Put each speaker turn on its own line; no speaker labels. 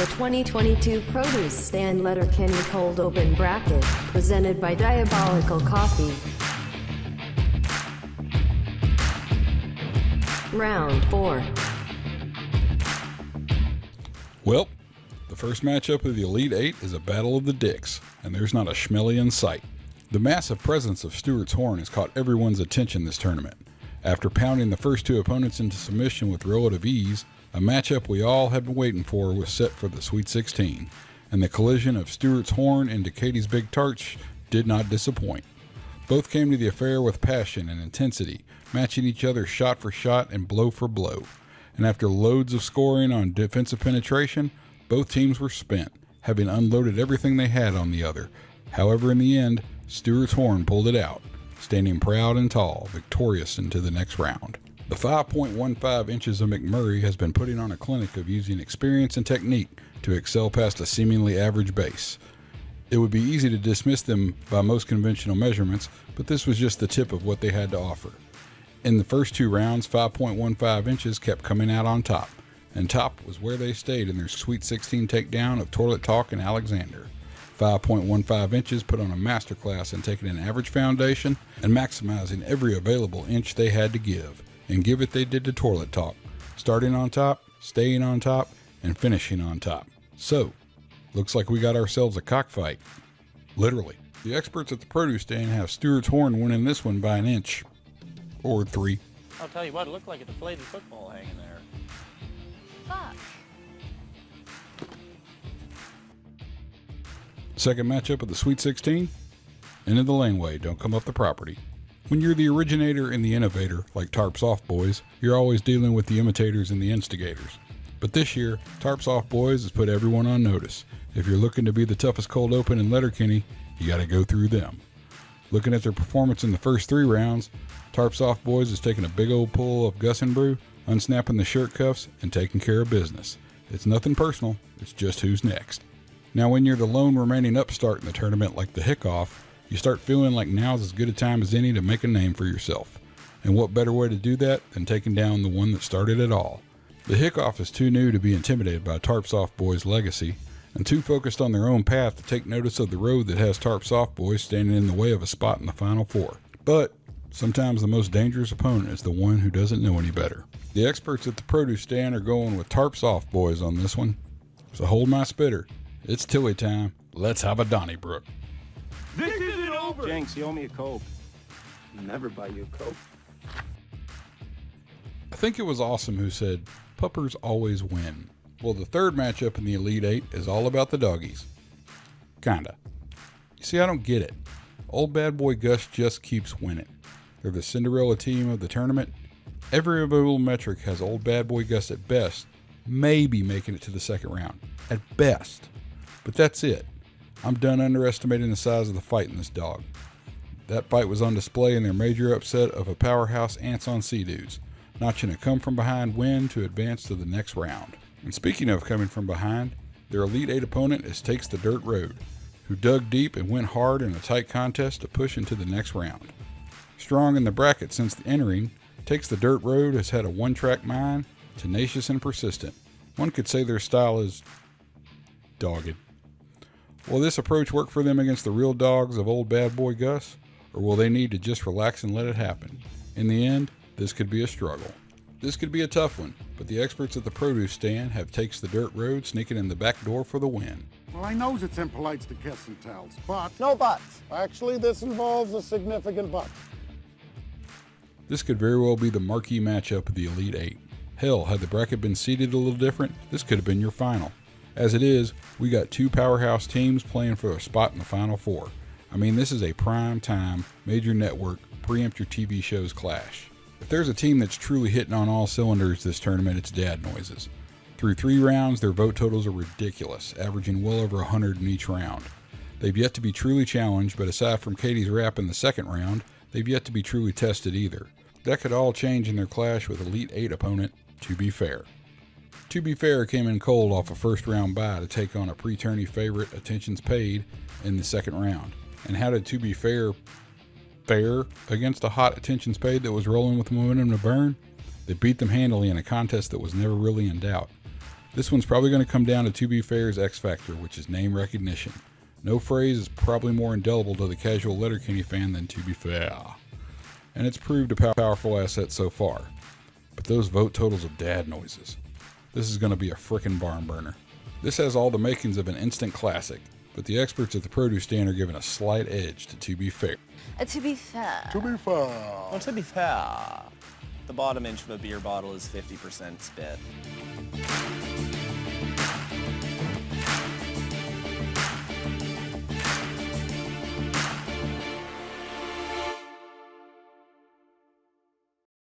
the 2022 Produce Stand Letterkenny Cold Open Bracket, presented by Diabolical Coffee. Round 4.
Well, the first matchup of the Elite Eight is a battle of the dicks, and there's not a schmelly in sight. The massive presence of Stewart's Horn has caught everyone's attention this tournament. After pounding the first two opponents into submission with relative ease, a matchup we all had been waiting for was set for the Sweet 16, and the collision of Stewart's Horn into Katie's Big Tarts did not disappoint. Both came to the affair with passion and intensity, matching each other shot for shot and blow for blow. And after loads of scoring on defensive penetration, both teams were spent, having unloaded everything they had on the other. However, in the end, Stewart's Horn pulled it out, standing proud and tall, victorious into the next round. The 5.15 inches of McMurray has been putting on a clinic of using experience and technique to excel past a seemingly average base. It would be easy to dismiss them by most conventional measurements, but this was just the tip of what they had to offer. In the first two rounds, 5.15 inches kept coming out on top, and top was where they stayed in their Sweet 16 takedown of Toilet Talk and Alexander. 5.15 inches put on a masterclass in taking an average foundation and maximizing every available inch they had to give. And give it they did to Toilet Talk, starting on top, staying on top, and finishing on top. So, looks like we got ourselves a cockfight. Literally. The experts at the produce stand have Stewart's Horn winning this one by an inch. Or 3.
I'll tell you what, it looked like a deflated football hanging there.
Fuck.
Second matchup of the Sweet 16. Into the laneway, don't come up the property. When you're the originator and the innovator, like Tarp Soft Boys, you're always dealing with the imitators and the instigators. But this year, Tarp Soft Boys has put everyone on notice. If you're looking to be the toughest cold open in Letterkenny, you gotta go through them. Looking at their performance in the first 3 rounds, Tarp Soft Boys has taken a big old pull of Gus and Brew, unsnapping the shirt cuffs and taking care of business. It's nothing personal, it's just who's next. Now when you're the lone remaining upstart in the tournament like the Hickoff, you start feeling like now's as good a time as any to make a name for yourself. And what better way to do that than taking down the one that started it all. The Hickoff is too new to be intimidated by Tarp Soft Boys' legacy, and too focused on their own path to take notice of the road that has Tarp Soft Boys standing in the way of a spot in the Final Four. But sometimes the most dangerous opponent is the one who doesn't know any better. The experts at the produce stand are going with Tarp Soft Boys on this one. So hold my spitter. It's Tilly time. Let's have a Donnybrook.
This isn't over!
Jenks, you owe me a Coke.
Never buy you a Coke.
I think it was Awesome who said, puppers always win. Well, the third matchup in the Elite Eight is all about the doggies. Kinda. You see, I don't get it. Old Bad Boy Gus just keeps winning. They're the Cinderella team of the tournament. Every available metric has Old Bad Boy Gus at best, maybe making it to the second round. At best. But that's it. I'm done underestimating the size of the fight in this dog. That fight was on display in their major upset of a powerhouse Ants on Sea Dudes, notching a come-from-behind win to advance to the next round. And speaking of coming from behind, their Elite Eight opponent is Takes the Dirt Road, who dug deep and went hard in a tight contest to push into the next round. Strong in the bracket since the entering, Takes the Dirt Road has had a one-track mind, tenacious and persistent. One could say their style is dogged. Will this approach work for them against the real dogs of Old Bad Boy Gus, or will they need to just relax and let it happen? In the end, this could be a struggle. This could be a tough one, but the experts at the produce stand have Takes the Dirt Road sneaking in the back door for the win.
Well, I knows it's impolite to kiss and tells, but...
No buts. Actually, this involves a significant but.
This could very well be the marquee matchup of the Elite Eight. Hell, had the bracket been seeded a little different, this could have been your final. As it is, we got 2 powerhouse teams playing for a spot in the Final Four. I mean, this is a prime time, major network, preempt your TV shows clash. If there's a team that's truly hitting on all cylinders this tournament, it's Dad Noises. Through 3 rounds, their vote totals are ridiculous, averaging well over 100 in each round. They've yet to be truly challenged, but aside from Katie's rap in the second round, they've yet to be truly tested either. That could all change in their clash with Elite Eight opponent, To Be Fair. To Be Fair came in cold off a first round bye to take on a pre-tourney favorite, Attentions Paid, in the second round. And how did To Be Fair fare against a hot Attentions Paid that was rolling with momentum to burn? They beat them handily in a contest that was never really in doubt. This one's probably going to come down to Be Fair's X Factor, which is name recognition. No phrase is probably more indelible to the casual Letterkenny fan than To Be Fair. And it's proved a powerful asset so far. But those vote totals of dad noises. This is going to be a frickin' barn burner. This has all the makings of an instant classic, but the experts at the produce stand are giving a slight edge to Be Fair.
To be fair.
To be fair.
Well, to be fair, the bottom inch of a beer bottle is 50% spit.